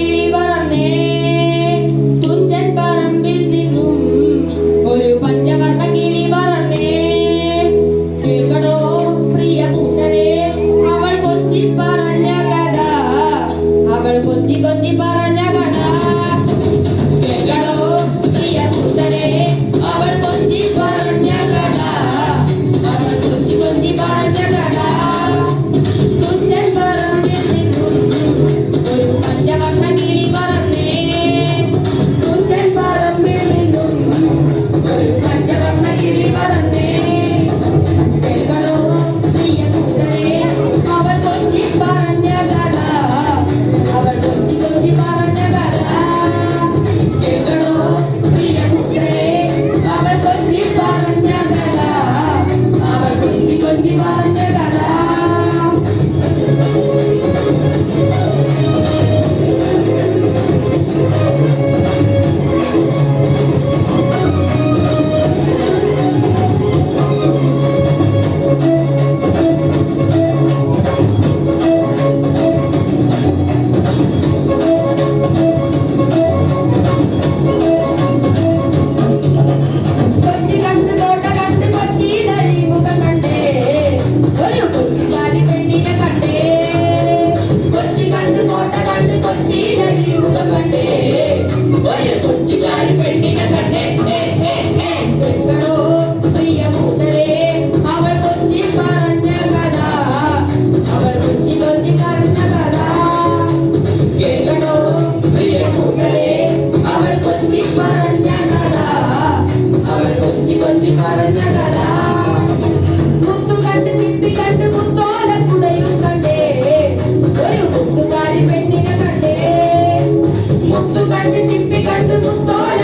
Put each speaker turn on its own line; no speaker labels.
കിളി പറന്നേ തുഞ്ചൻ പറമ്പിൽ നിന്നും ഒരു പഞ്ചവർണ്ണ കിളി പറന്നേ. കേൾക്കണോ പ്രിയ കൂട്ടരെ അവൾ കൊഞ്ചി പറഞ്ഞ കഥ, അവൾ കൊഞ്ചി കൊഞ്ചി പറഞ്ഞ കഥ. കേൾക്കണോ പ്രിയ കൂട്ടരെ അവൾ കൊഞ്ചി പറഞ്ഞ കഥ, അവൾ കൊഞ്ചി കൊഞ്ചി പറഞ്ഞ കഥ. തുഞ്ചൻ പറമ്പിൽ നിന്നും ഒരു പഞ്ചവർണ്ണ കിളി പറന്നേ തുഞ്ചൻ പറമ്പിൽ നിന്നും ഒരു പഞ്ചവർണ്ണ കിളി പറന്നേ. കേൾക്കണോ പ്രിയ കൂട്ടരെ അവൾ കൊഞ്ചി പറഞ്ഞ കഥ, അവൾ കൊഞ്ചി കൊഞ്ചി പറഞ്ഞ കഥ. കേൾക്കണോ പ്രിയ കൂട്ടരെ അവൾ കൊഞ്ചി പറഞ്ഞ കഥ, അവൾ കൊഞ്ചി കൊഞ്ചി പറഞ്ഞ കഥ. കൊച്ചി കണ്ട് തോട്ട കണ്ട് കൊച്ചിയിലടി മുഖം കണ്ടേ ഒരു കൊച്ചിക്കാരി പെണ്ണിനെ കണ്ടേ. കൊച്ചി കണ്ട് കോട്ട കണ്ട് കൊച്ചിയിലടി മുഖം കണ്ടേ ഒരു കൊച്ചിക്കാരി പെണ്ണിനെ കണ്ടേ. കേൾക്കണോ പ്രിയ കൂട്ടരെ അവൾ കൊഞ്ചി പറഞ്ഞ കഥ, അവൾ കൊഞ്ചി കൊഞ്ചി പറഞ്ഞ കഥ. കേൾക്കണോ പ്രിയ കൂട്ടരെ അവൾ കൊഞ്ചി പറഞ്ഞ കഥ, അവൾ കൊഞ്ചി കൊഞ്ചി പറഞ്ഞ കഥ. മുത്തു കണ്ട് ചിപ്പി കണ്ട് മുത്തോല കുടയും കണ്ടേ ഒരു മുത്തുകാരി പെണ്ണിനെ കണ്ടേ. മുത്തു കണ്ട് ചിപ്പി കണ്ട് മുത്തോല